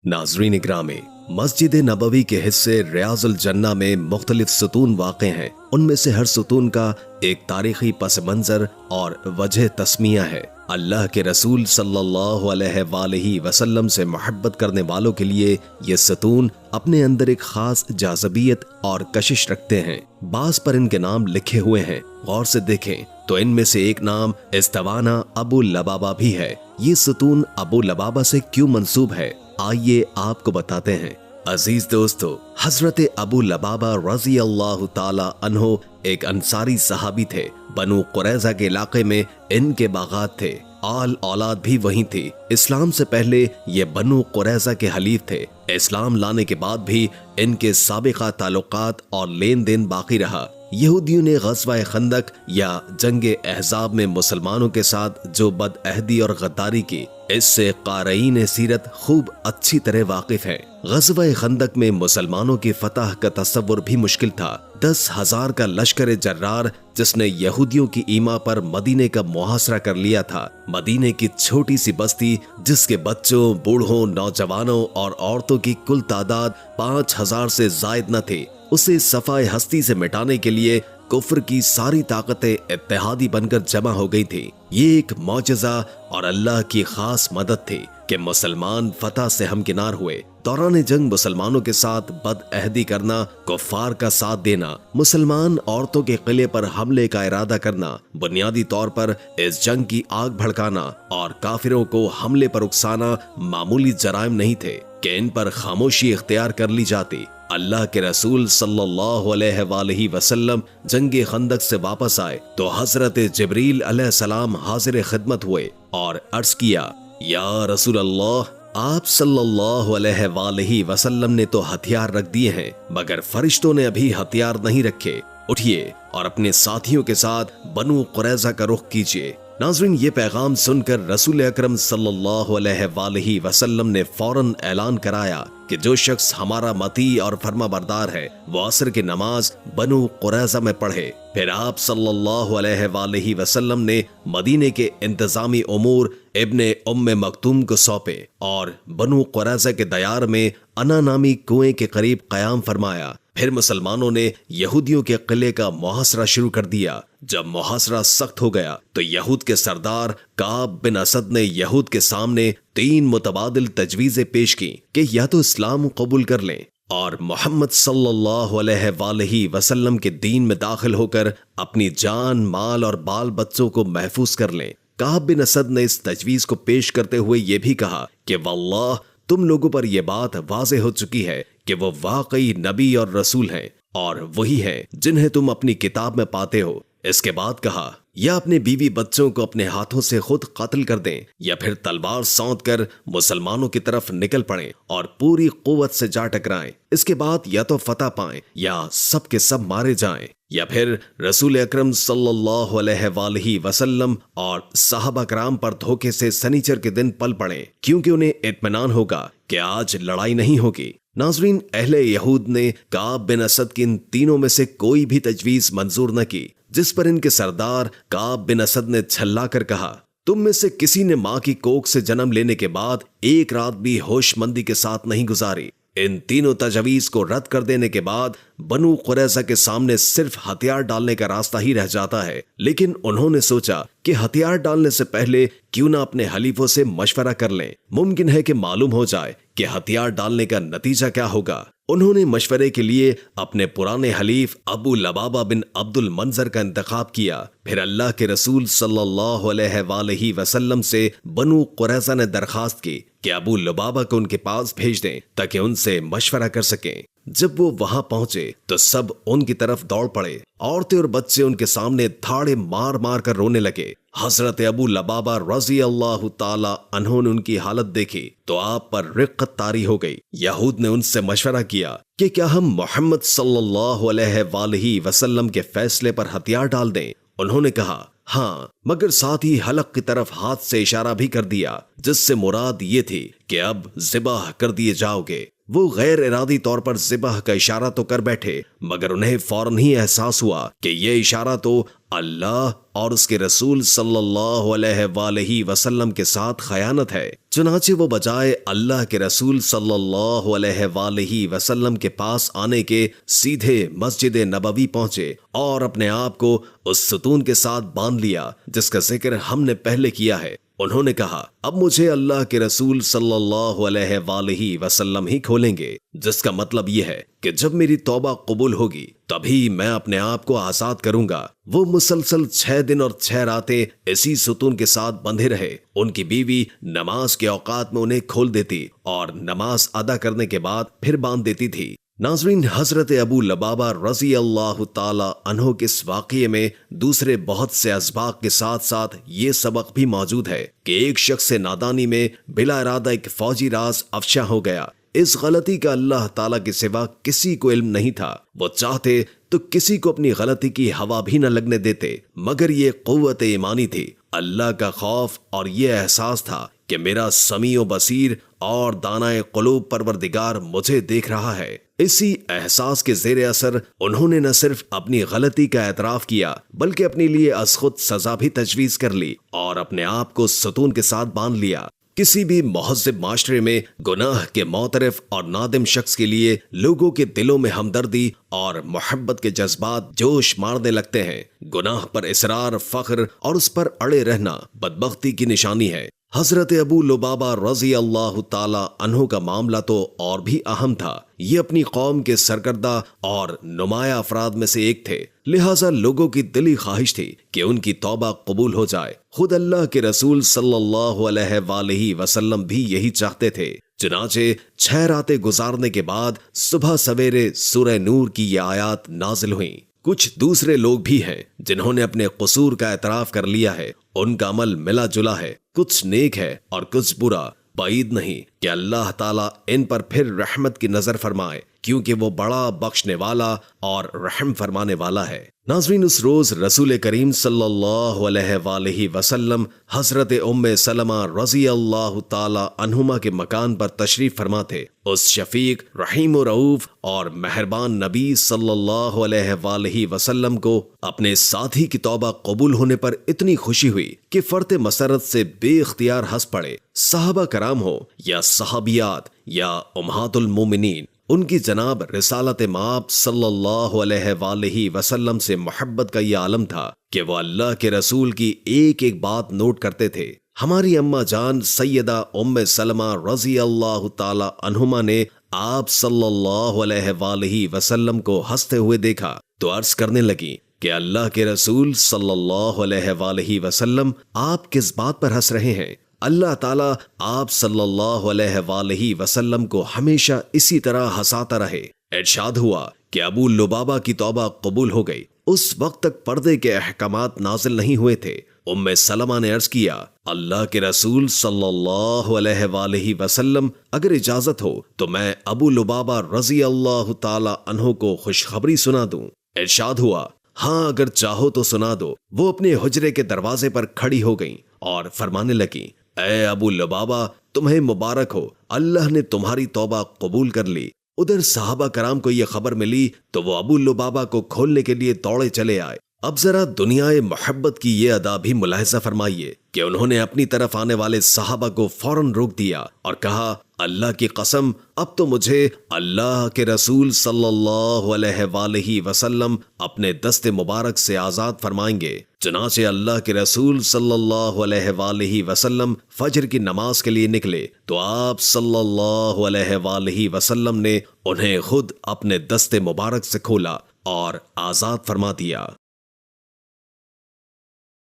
नाज़रीन ग्रामी, मस्जिद नबवी के हिस्से रियाजुल जन्ना में मुख्तलिफ सुतून वाक़े हैं। उनमें से हर सुतून का एक तारीखी पस मंज़र और वजह तस्मिया है। अल्लाह के रसूल सल्लल्लाहु अलैहि वसल्लम से मोहब्बत करने वालों के लिए ये सुतून अपने अंदर एक खास जाज़बियत और कशिश रखते हैं। बास पर इनके नाम लिखे हुए हैं। गौर से देखें तो इनमें से एक नाम इस्तवाना अबू लबाबा भी है। ये सुतून अबू लबाबा से क्यों मंसूब है, आइए आपको बताते हैं। अजीज दोस्तों, हजरत अबू लबाबा रज़ी अल्लाह ताला अन्हो एक अंसारी सहाबी थे। बनु कुरैज़ा के इलाके में इनके बागात थे। आल औलाद भी वहीं थी। इस्लाम से पहले ये बनु कुरैज़ा के हलीफ थे। इस्लाम लाने के बाद भी इनके साबिका ताल्लुकात और लेन देन बाकी रहा। यहूदियों ने ग़ज़वा खंदक या जंगे अहज़ाब में मुसलमानों के साथ जो बदअहदी और गद्दारी की, इससे क़ारीन सीरत खूब अच्छी तरह वाकिफ है। ग़ज़वा खंदक में मुसलमानों की फतह का तसव्वुर भी मुश्किल था। 10,000 का लश्कर जर्रार जिसने यहूदियों की ईमा पर मदीने का मुहासरा कर लिया था। मदीने की छोटी सी बस्ती जिसके बच्चों, बूढ़ों, नौजवानों और औरतों की कुल तादाद 5,000 से जायद न थी, उसे सफाए हस्ती से मिटाने के लिए कुफ्र की सारी ताकतें इत्तेहादी बनकर जमा हो गई थी। ये एक मौजज़ा और अल्लाह की खास मदद थी कि मुसलमान फतह से हमकिनार हुए। दौरान जंग मुसलमानों के साथ बदअहदी करना, कुफ्फार का साथ देना, मुसलमान औरतों के किले पर हमले का इरादा करना, बुनियादी तौर पर इस जंग की आग भड़काना और काफिरों को हमले पर उकसाना मामूली जराइम नहीं थे कि इन पर खामोशी इख्तियार कर ली जाती। अल्लाह के रसूल सल्लल्लाहु अलैहि वसल्लम जंगे खंदक से वापस आए तो हजरत जिब्रील अलैहिस्सलाम हाजिर खिदमत हुए और अर्ज किया, या रसूल अल्लाह, आप सल्लल्लाहु अलैहि वसल्लम ने तो हथियार रख दिए हैं, मगर फरिश्तों ने अभी हथियार नहीं रखे। उठिए और अपने साथियों के साथ बनु कुरैज़ा का रुख कीजिए। नाज़रीन, ये पैगाम सुनकर रसूल अकरम सल्लल्लाहु अलैहि वसल्लम ने फौरन ऐलान कराया कि जो शख्स हमारा मती और फर्माबरदार है वो असर की नमाज बनु कुरैज़ा में पढ़े। फिर आप सल्लल्लाहु अलैहि वसल्लम ने मदीने के इंतजामी उमूर इब्ने उम्मे मक्तूम को सौंपे और बनु कुरैज़ा के दयार में अना नामी कुएं के करीब क़याम फरमाया। फिर मुसलमानों ने यहूदियों के किले का मुहासरा शुरू कर दिया। जब मुहासरा सख्त हो गया तो यहूद के सरदार काब बिन असद ने यहूद के सामने 3 मुतबादिल तजवीज़ें पेश की कि या तो इस्लाम कबूल कर लें और मोहम्मद सल्लल्लाहु अलैहि वसल्लम के दीन में दाखिल होकर अपनी जान, माल और बाल बच्चों को महफूज कर लें। काब बिन असद ने इस तजवीज को पेश करते हुए ये भी कहा कि वल्लाह, तुम लोगों पर यह बात वाज़ेह हो चुकी है कि वो वाकई नबी और रसूल हैं और वही हैं जिन्हें तुम अपनी किताब में पाते हो। इसके बाद कहा, या अपने बीवी बच्चों को अपने हाथों से खुद कत्ल कर दें या फिर तलवार सौंध कर मुसलमानों की तरफ निकल पड़ें और पूरी कुव्वत से जा टकराएं। इसके बाद या तो फतह पाएं या सब के सब मारे जाएं, या फिर रसूल अकरम सल्लल्लाहु अलैहि वसल्लम और सहाबा कराम पर धोखे से सनीचर के दिन पल पड़ें, क्योंकि उन्हें इत्मीनान होगा कि आज लड़ाई नहीं होगी। नाज़रीन, अहले यहूद ने काब बिन असद की इन तीनों में से कोई भी तजवीज मंजूर न की, जिस पर इनके सरदार काब बिन असद ने छल्ला कर कहा, तुम में से किसी ने माँ की कोख से जन्म लेने के बाद एक रात भी होशमंदी के साथ नहीं गुजारी। इन तीनों तजवीज को रद्द कर देने के बाद बनु कुरैज़ा के सामने सिर्फ हथियार डालने का रास्ता ही रह जाता है। लेकिन उन्होंने सोचा कि हथियार डालने से पहले क्यों ना अपने हलीफों से मशवरा कर लें, मुमकिन है कि मालूम हो जाए कि हथियार डालने का नतीजा क्या होगा। उन्होंने मशवरे के लिए अपने पुराने हलीफ अबू लबाबा बिन अब्दुल मंजर का इंतखाब किया। फिर अल्लाह के रसूल सल्लल्लाहु अलैहि वसल्लम से बनु कुरैज़ा ने दरखास्त की कि अबू लबाबा को उनके पास भेज दें ताकि उनसे मशवरा कर सकें। जब वो वहां पहुंचे तो सब उनकी तरफ दौड़ पड़े। औरतें और बच्चे उनके सामने धाड़े मार मार कर रोने लगे। हजरत अबू लबाबा रज़ी अल्लाह ताला अन्हो ने उनकी हालत देखी तो आप पर रिक़्क़त तारी हो गई। यहूद ने उनसे मशवरा किया कि क्या हम मोहम्मद सल्लल्लाहु अलैहि वसल्लम के फैसले पर हथियार डाल दें। उन्होंने कहा, हाँ, مگر ساتھ ہی حلق کی طرف ہاتھ سے اشارہ بھی کر دیا، جس سے مراد یہ تھی کہ اب ذبح کر دیے جاؤ گے۔ وہ غیر ارادی طور پر ذبح کا اشارہ تو کر بیٹھے، مگر انہیں فوراً ہی احساس ہوا کہ یہ اشارہ تو اللہ اور اس کے رسول صلی اللہ علیہ وآلہ وسلم کے ساتھ خیانت ہے۔ چنانچہ وہ بجائے اللہ کے رسول صلی اللہ علیہ وآلہ وسلم کے پاس آنے کے سیدھے مسجد نبوی پہنچے اور اپنے آپ کو اس ستون کے ساتھ باندھ لیا جس کا ذکر ہم نے پہلے کیا ہے۔ انہوں نے کہا، اب مجھے اللہ کے رسول صلی اللہ علیہ وآلہ وسلم ہی کھولیں گے، جس کا مطلب یہ ہے کہ جب میری توبہ قبول ہوگی تبھی میں اپنے آپ کو آزاد کروں گا۔ وہ مسلسل 6 دن اور 6 راتیں اسی ستون کے ساتھ بندھے رہے۔ ان کی بیوی نماز کے اوقات میں انہیں کھول دیتی اور نماز ادا کرنے کے بعد پھر باندھ دیتی تھی۔ ناظرین، حضرت ابو لبابہ رضی اللہ تعالی عنہ کے اس واقعے میں دوسرے بہت سے اسباق کے ساتھ ساتھ یہ سبق بھی موجود ہے کہ ایک شخص سے نادانی میں بلا ارادہ ایک فوجی راز افشا ہو گیا۔ اس غلطی کا اللہ تعالیٰ کے سوا کسی کو علم نہیں تھا۔ وہ چاہتے تو کسی کو اپنی غلطی کی ہوا بھی نہ لگنے دیتے، مگر یہ قوت ایمانی تھی، اللہ کا خوف اور یہ احساس تھا کہ میرا سمیع و بصیر اور دانائے قلوب پروردگار مجھے دیکھ رہا ہے۔ اسی احساس کے زیر اثر انہوں نے نہ صرف اپنی غلطی کا اعتراف کیا بلکہ اپنے لیے از خود سزا بھی تجویز کر لی اور اپنے آپ کو ستون کے ساتھ باندھ لیا۔ کسی بھی مہذب معاشرے میں گناہ کے معترف اور نادم شخص کے لیے لوگوں کے دلوں میں ہمدردی اور محبت کے جذبات جوش مارنے لگتے ہیں۔ گناہ پر اصرار، فخر اور اس پر اڑے رہنا بدبختی کی نشانی ہے۔ حضرت ابو لبابہ رضی اللہ تعالی عنہ کا معاملہ تو اور بھی اہم تھا۔ یہ اپنی قوم کے سرکردہ اور نمایاں افراد میں سے ایک تھے، لہٰذا لوگوں کی دلی خواہش تھی کہ ان کی توبہ قبول ہو جائے۔ خود اللہ کے رسول صلی اللہ علیہ وآلہ وسلم بھی یہی چاہتے تھے۔ چنانچہ 6 راتیں گزارنے کے بعد صبح سویرے سورہ نور کی یہ آیات نازل ہوئیں۔ کچھ دوسرے لوگ بھی ہیں جنہوں نے اپنے قصور کا اعتراف کر لیا ہے، ان کا عمل ملا جلا ہے، کچھ نیک ہے اور کچھ برا۔ بعید نہیں کہ اللہ تعالیٰ ان پر پھر رحمت کی نظر فرمائے، کیونکہ وہ بڑا بخشنے والا اور رحم فرمانے والا ہے۔ ناظرین، اس روز رسول کریم صلی اللہ علیہ وآلہ وسلم حضرت ام سلمہ رضی اللہ تعالی عنہما کے مکان پر تشریف فرما تھے۔ اس شفیق، رحیم و رؤوف اور مہربان نبی صلی اللہ علیہ وآلہ وسلم کو اپنے ساتھی کی توبہ قبول ہونے پر اتنی خوشی ہوئی کہ فرط مسرت سے بے اختیار ہنس پڑے۔ صحابہ کرام ہو یا صحابیات یا امہات المومنین، ان کی جناب رسالت مآب صلی اللہ علیہ وآلہ وسلم سے محبت کا یہ عالم تھا کہ وہ اللہ کے رسول کی ایک ایک بات نوٹ کرتے تھے۔ ہماری اماں جان سیدہ ام سلمہ رضی اللہ تعالی عنہما نے آپ صلی اللہ علیہ وآلہ وسلم کو ہنستے ہوئے دیکھا تو عرض کرنے لگی کہ اللہ کے رسول صلی اللہ علیہ وآلہ وسلم آپ کس بات پر ہنس رہے ہیں؟ اللہ تعالیٰ آپ صلی اللہ علیہ وآلہ وسلم کو ہمیشہ اسی طرح ہنساتا رہے۔ ارشاد ہوا کہ ابو لبابہ کی توبہ قبول ہو گئی۔ اس وقت تک پردے کے احکامات نازل نہیں ہوئے تھے۔ ام سلمہ نے عرض کیا، اللہ کے رسول صلی اللہ علیہ وآلہ وسلم، اگر اجازت ہو تو میں ابو لبابہ رضی اللہ تعالی عنہ کو خوشخبری سنا دوں۔ ارشاد ہوا، ہاں اگر چاہو تو سنا دو۔ وہ اپنے حجرے کے دروازے پر کھڑی ہو گئیں اور فرمانے لگیں، اے ابو لبابہ، تمہیں مبارک ہو، اللہ نے تمہاری توبہ قبول کر لی۔ ادھر صحابہ کرام کو یہ خبر ملی تو وہ ابو لبابہ کو کھولنے کے لیے دوڑے چلے آئے۔ اب ذرا دنیائے محبت کی یہ ادا بھی ملاحظہ فرمائیے کہ انہوں نے اپنی طرف آنے والے صحابہ کو فوراً روک دیا اور کہا، اللہ کی قسم، اب تو مجھے اللہ کے رسول صلی اللہ علیہ وآلہ وسلم اپنے دست مبارک سے آزاد فرمائیں گے۔ چنانچہ اللہ کے رسول صلی اللہ علیہ وآلہ وسلم فجر کی نماز کے لیے نکلے تو آپ صلی اللہ علیہ وآلہ وسلم نے انہیں خود اپنے دست مبارک سے کھولا اور آزاد فرما دیا۔